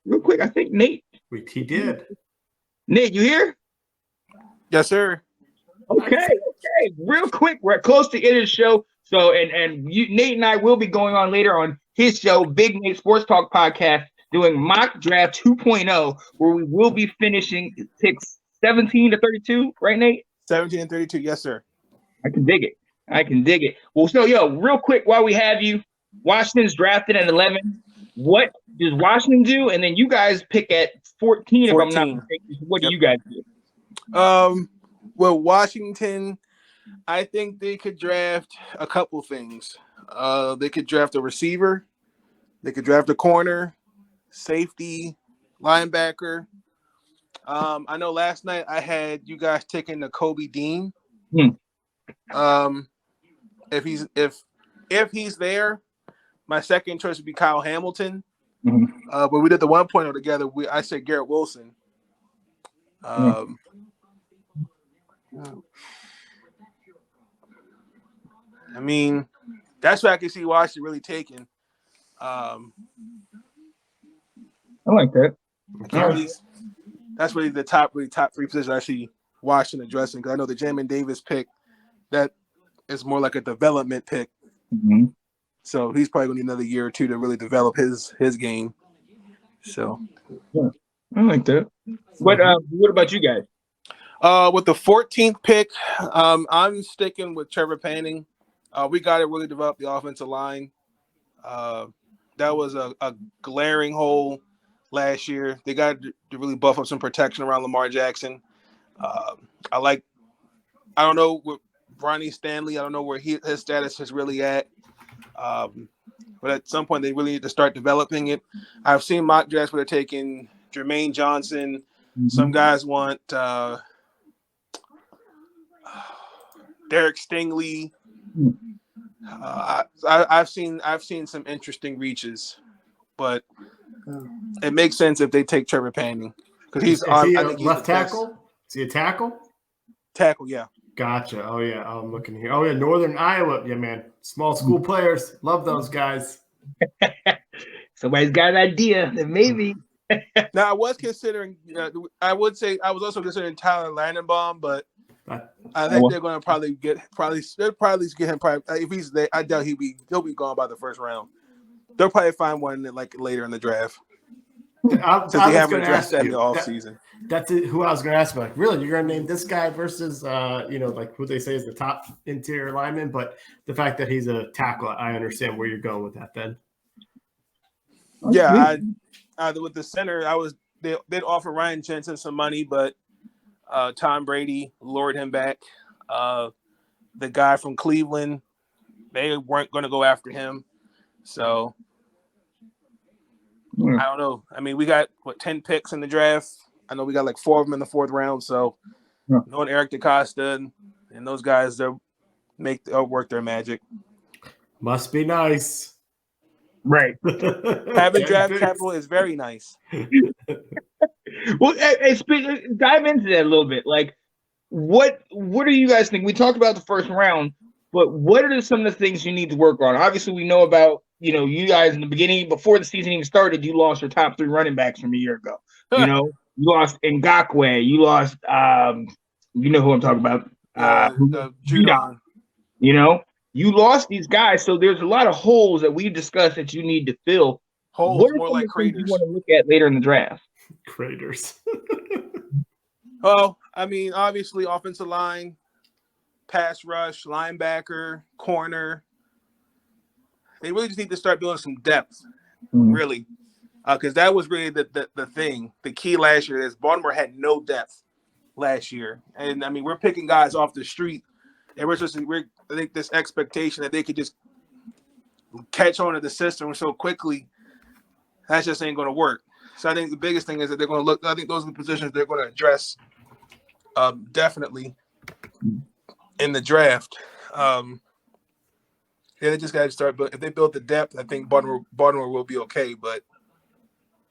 real quick. I think Nate. He did. Nate, you here? Yes, sir. Okay. Real quick, we're close to the end of the show. So, Nate and I will be going on later on his show, Big Nate Sports Talk Podcast, doing mock draft 2.0, where we will be finishing picks 17 to 32, right, Nate? 17 and 32, yes, sir. I can dig it. Well, so, real quick, while we have you, Washington's drafted at 11. What does Washington do? And then you guys pick at 14, if I'm not mistaken. What do you guys do? Well, Washington, I think they could draft a couple things. They could draft a receiver. They could draft a corner, safety, linebacker. I know last night I had you guys taking the Kobe Dean. If he's there, my second choice would be Kyle Hamilton. But we did the 1.0 together. I said Garrett Wilson. I mean, that's what I can see Washington really taking. I like that. That's really the top three positions I see Washington addressing. Because I know the Jamin Davis pick, that is more like a development pick. So he's probably going to need another year or two to really develop his game. So I like that. What about you guys? With the 14th pick, I'm sticking with Trevor Panning. We got to really develop the offensive line. That was a glaring hole last year. They got to really buff up some protection around Lamar Jackson. I don't know what Ronnie Stanley, I don't know where his status is really at. But at some point, they really need to start developing it. I've seen mock drafts where they're taking Jermaine Johnson. Some guys want Derek Stingley. I've seen some interesting reaches, but it makes sense if they take Trevor Panning because he's I think he's left tackle. Is he a tackle? Tackle, yeah. Gotcha. Oh yeah, I'm looking here. Oh yeah, Northern Iowa. Yeah, man. Small school players. Love those guys. Somebody's got an idea that maybe. Now I was considering. I would say I was also considering Tyler Landenbaum, but I think they're going to they'll probably get him. If he's there, I doubt he'll be gone by the first round. They'll probably find one like later in the draft. Since they haven't addressed that in the offseason. That's who I was going to ask about. Like, really, you're going to name this guy versus, like who they say is the top interior lineman, but the fact that he's a tackle, I understand where you're going with that. Then, yeah, with the center, they'd offer Ryan Jensen some money, but Tom Brady lured him back. The guy from Cleveland, they weren't going to go after him, so. I don't know. I mean, we got 10 picks in the draft. I know we got like 4 of them in the 4th round. So, knowing Eric DeCosta and those guys, they'll work their magic. Must be nice, right? Having draft capital is very nice. Well, dive into that a little bit. Like, what do you guys think? We talked about the first round, but what are some of the things you need to work on? Obviously, we know about. You guys in the beginning, before the season even started, you lost your top 3 running backs from a year ago. You lost Ngakoue. You lost, you know who I'm talking about. Judon. You lost these guys. So there's a lot of holes that we've discussed that you need to fill. Holes, what are more like craters. You want to look at later in the draft? Craters. Well, I mean, obviously, offensive line, pass rush, linebacker, corner. They really just need to start building some depth, really, because that was really the thing. The key last year is Baltimore had no depth last year, and I mean we're picking guys off the street, and I think this expectation that they could just catch on to the system so quickly, that just ain't going to work. So I think the biggest thing is that they're going to look. I think those are the positions they're going to address, definitely, in the draft. Yeah, they just got to start. But if they build the depth, I think Baltimore will be okay. But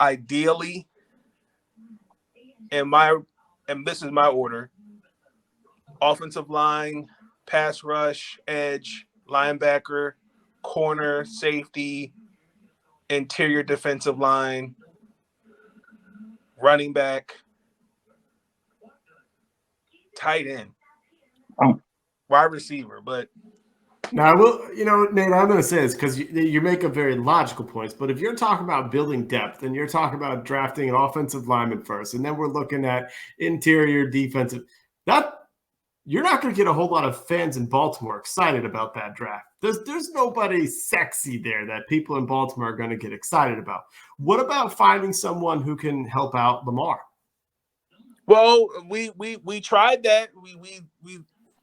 ideally, and this is my order: offensive line, pass rush, edge, linebacker, corner, safety, interior defensive line, running back, tight end, wide receiver. But now, I will, Nate, I'm going to say this because you make a very logical points. But if you're talking about building depth and you're talking about drafting an offensive lineman first, and then we're looking at interior defensive, you're not going to get a whole lot of fans in Baltimore excited about that draft. There's nobody sexy there that people in Baltimore are going to get excited about. What about finding someone who can help out Lamar? Well, we tried that. We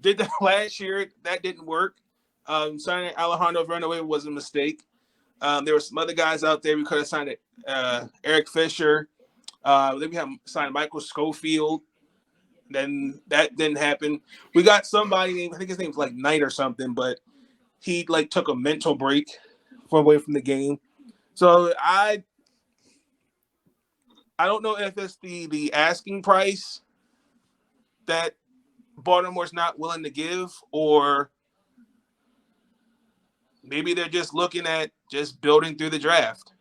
did that last year. That didn't work. Signing Alejandro Villanueva was a mistake. There were some other guys out there. We could have signed Eric Fisher. Then we have signed Michael Schofield. Then that didn't happen. We got somebody named, I think his name's like Knight or something, but he like took a mental break away from the game. So I don't know if it's the asking price that Baltimore's not willing to give, or maybe they're just looking at just building through the draft.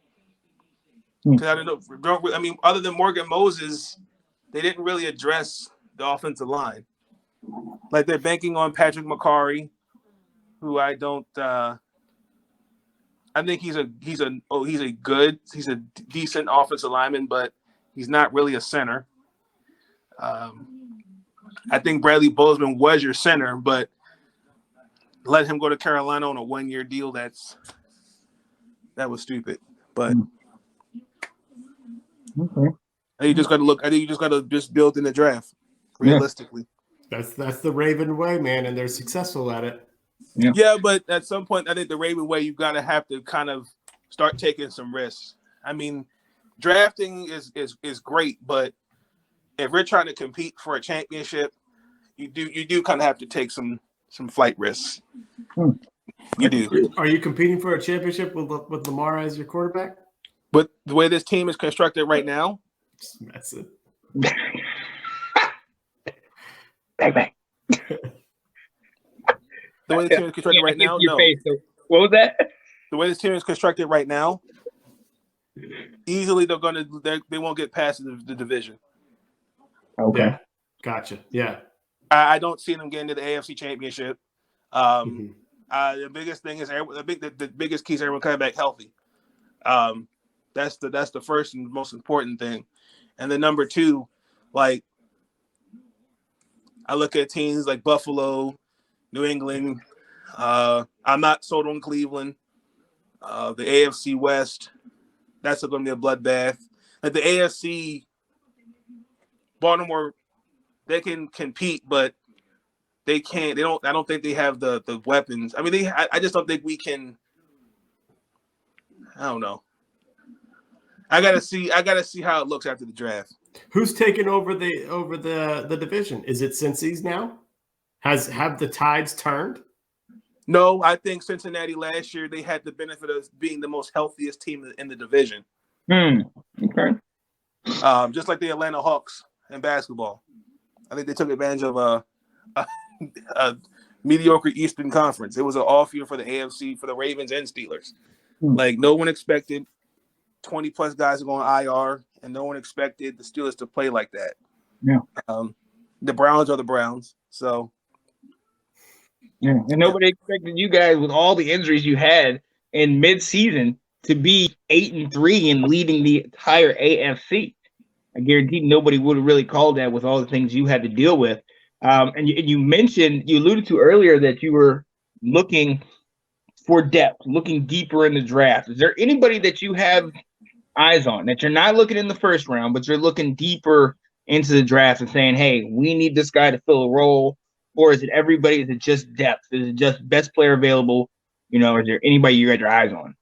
Because I don't know. I mean, other than Morgan Moses, they didn't really address the offensive line. Like they're banking on Patrick McCarry, who I don't. I think he's a decent offensive lineman, but he's not really a center. I think Bradley Bozeman was your center, but let him go to Carolina on a 1-year deal. That was stupid. But Okay. I think you just got to look. I think you just got to just build in the draft realistically. That's the Raven way, man, and they're successful at it. Yeah, but at some point, I think the Raven way, you've got to have to kind of start taking some risks. I mean, drafting is great, but if we're trying to compete for a championship, you do kind of have to take some flight risks. You do. Are you competing for a championship with Lamar as your quarterback? But the way this team is constructed right now, that's it. Bang, bang. The way this team is constructed right now, no. What was that? The way this team is constructed right now, easily they won't get past the division. Okay. Yeah. Gotcha. Yeah. I don't see them getting to the AFC Championship. The biggest thing is the biggest key is everyone coming back healthy. That's the first and most important thing. And then number two, like I look at teams like Buffalo, New England. I'm not sold on Cleveland. The AFC West, that's going to be a bloodbath. Like the AFC, Baltimore, they can compete, but they can't. I don't think they have the weapons. I mean, I just don't think we can. I don't know. I gotta see how it looks after the draft. Who's taking over the division? Is it Cincy's now? Have the tides turned? No, I think Cincinnati last year they had the benefit of being the most healthiest team in the division. Okay. Just like the Atlanta Hawks in basketball. I think they took advantage of a mediocre Eastern Conference. It was an off year for the AFC, for the Ravens and Steelers. Like no one expected 20 plus guys to go on IR, and no one expected the Steelers to play like that. Yeah. The Browns are the Browns, so. Yeah, and nobody expected you guys with all the injuries you had in mid-season to be 8-3 and leading the entire AFC. I guarantee nobody would have really called that with all the things you had to deal with. And you alluded to earlier that you were looking for depth, looking deeper in the draft. Is there anybody that you have eyes on that you're not looking in the first round, but you're looking deeper into the draft and saying, hey, we need this guy to fill a role? Or is it everybody? Is it just depth? Is it just best player available? Is there anybody you got your eyes on?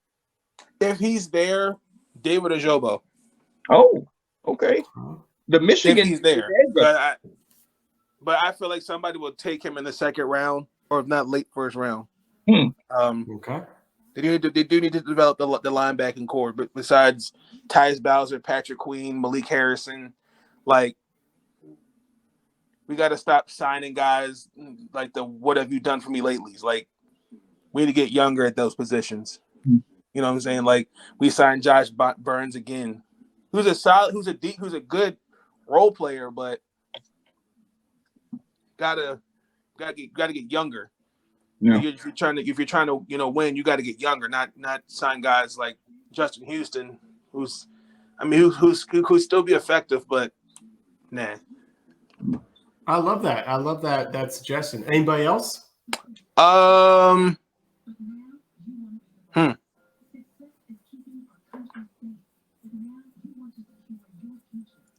If he's there, David Ojabo. Oh, okay. The Michigan. If he's there. But I feel like somebody will take him in the second round, or if not late first round. Okay. They do need to develop the linebacking core, but besides Tyus Bowser, Patrick Queen, Malik Harrison, like we got to stop signing guys like the "What have you done for me lately?" Like we need to get younger at those positions. You know what I'm saying? Like we signed Josh Burns again. who's a solid, who's a good role player, but gotta get younger. Yeah. If you're trying to win, you got to get younger, not sign guys like Justin Houston, who's still be effective, but nah. I love that. I love that suggestion. Anybody else?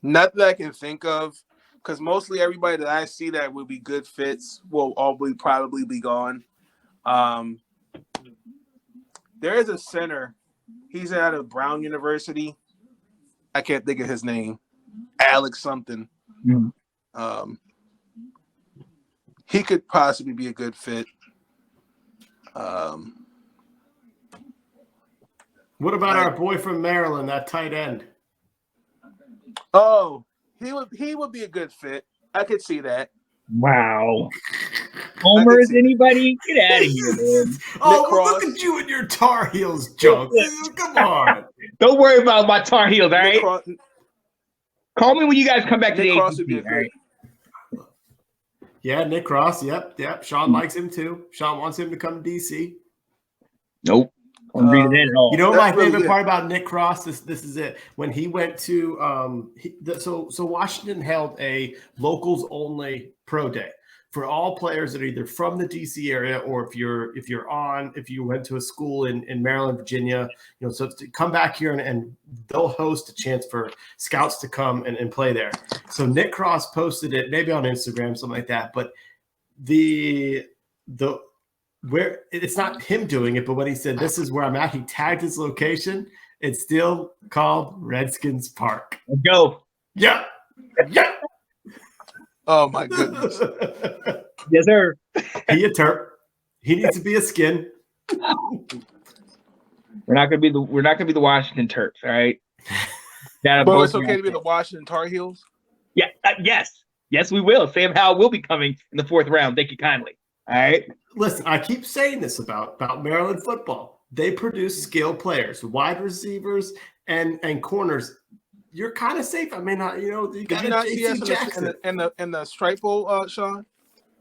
Not that I can think of, because mostly everybody that I see that would be good fits will probably be gone. There is a center. He's out of Brown University. I can't think of his name. Alex something. Mm-hmm. He could possibly be a good fit. What about our boy from Maryland, that tight end? Oh, he would be a good fit. I could see that. Wow. Homer is anybody? Get out of here, man. Oh, well, look at you and your Tar Heels junk. Come on. Don't worry about my Tar Heels, all right? Call me when you guys come back to the ACC, all right? Yeah, Nick Cross. Yep. Sean likes him too. Sean wants him to come to DC. Nope. I'm reading it at all. You know what my favorite part about Nick Cross? This is it. When he went to so Washington held a locals only pro day for all players that are either from the DC area or if you went to a school in Maryland, Virginia, so to come back here and they'll host a chance for scouts to come and play there. So Nick Cross posted it maybe on Instagram, something like that. But where it's not him doing it, but when he said, "This is where I'm at," he tagged his location. It's still called Redskins Park. Let's go. Yeah. Oh my goodness. Yes, sir. He a Terp. He needs to be a skin. We're not gonna be the Washington Terps, all right? But it's okay to be the Washington Tar Heels. Yeah. Yes, we will. Sam Howell will be coming in the 4th round. Thank you kindly. All right. Listen, I keep saying this about Maryland football. They produce skill players, wide receivers, and corners. You're kind of safe. I mean, you got JC Jackson in the Stripe Bowl, Sean.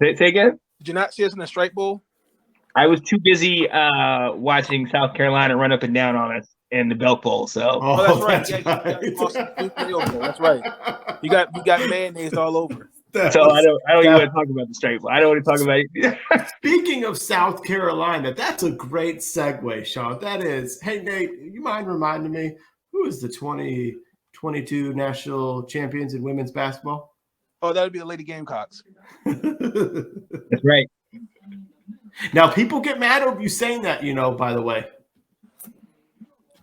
Say again. Did you not see us in the Stripe Bowl? I was too busy watching South Carolina run up and down on us in the Belk Bowl. So, that's right. That's right. You got mayonnaise all over. I don't even want to talk about the Stripe Bowl. I don't want to talk about it. Speaking of South Carolina, that's a great segue, Sean. That is. Hey, Nate, you mind reminding me who is the 2022 national champions in women's basketball? Oh, that would be the Lady Gamecocks. That's right. Now, people get mad over you saying that, by the way.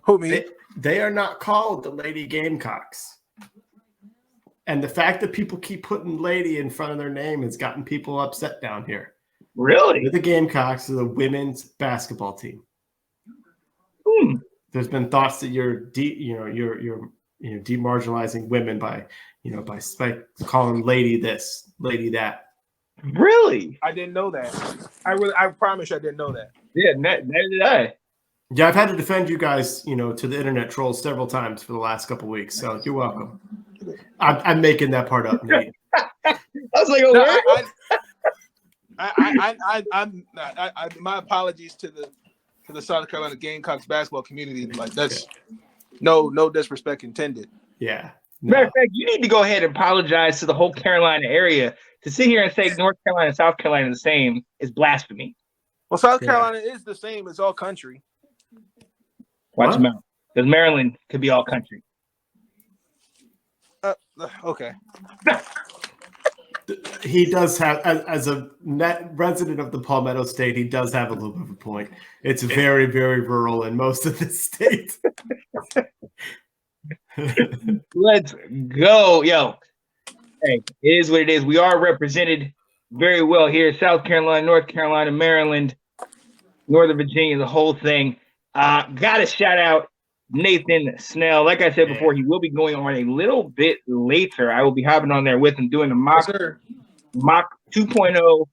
Who, me? They are not called the Lady Gamecocks. And the fact that people keep putting lady in front of their name has gotten people upset down here. Really? The Gamecocks are the women's basketball team. There's been thoughts that you're demarginalizing women by calling lady this, lady that. Really? I didn't know that. I promise you I didn't know that. Yeah, neither did I. Yeah, I've had to defend you guys, to the internet trolls several times for the last couple of weeks. So you're welcome. I'm making that part up, Nate. I was like, oh, my apologies to the South Carolina Gamecocks basketball community. Like that's no disrespect intended. Yeah. No. Matter of fact, you need to go ahead and apologize to the whole Carolina area. To sit here and say North Carolina and South Carolina are the same is blasphemy. Well, South Carolina is the same as all country. Watch them out. Because Maryland could be all country. Okay. He does have, as a net resident of the Palmetto State, he does have a little bit of a point. It's very, very rural in most of the state. Let's go. Yo. Hey, it is what it is. We are represented very well here. South Carolina, North Carolina, Maryland, Northern Virginia, the whole thing. Got to shout out Nathan Snell. Like I said before, he will be going on a little bit later. I will be hopping on there with him doing a mock 2.0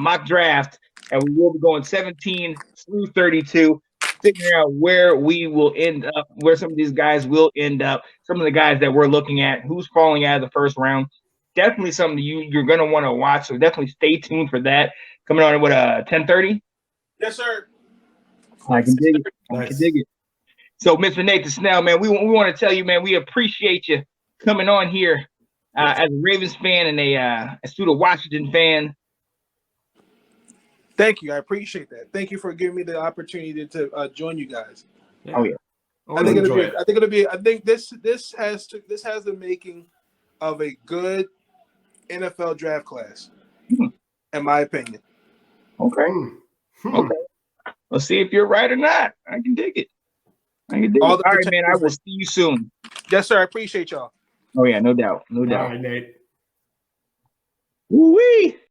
mock draft, and we will be going 17 through 32. figuring out where we will end up, where some of these guys will end up, some of the guys that we're looking at, who's falling out of the first round. Definitely something you're going to want to watch. So definitely stay tuned for that. Coming on at 10:30. Yes, sir. I can dig it. I Nice. can dig it. So, Mr. Nathan Snell, man, we want to tell you, man, we appreciate you coming on here as a Ravens fan and a Pseudo Washington fan. Thank you. I appreciate that. Thank you for giving me the opportunity to join you guys. Oh yeah. I think enjoy it'll be. I think this has the making of a good NFL draft class, in my opinion. Okay. Okay. Let's see if you're right or not. I can dig it. I can dig it. All right, man. I will see you soon. Yes, sir. I appreciate y'all. Oh yeah, no doubt. No doubt. All right, Nate. Woo-wee.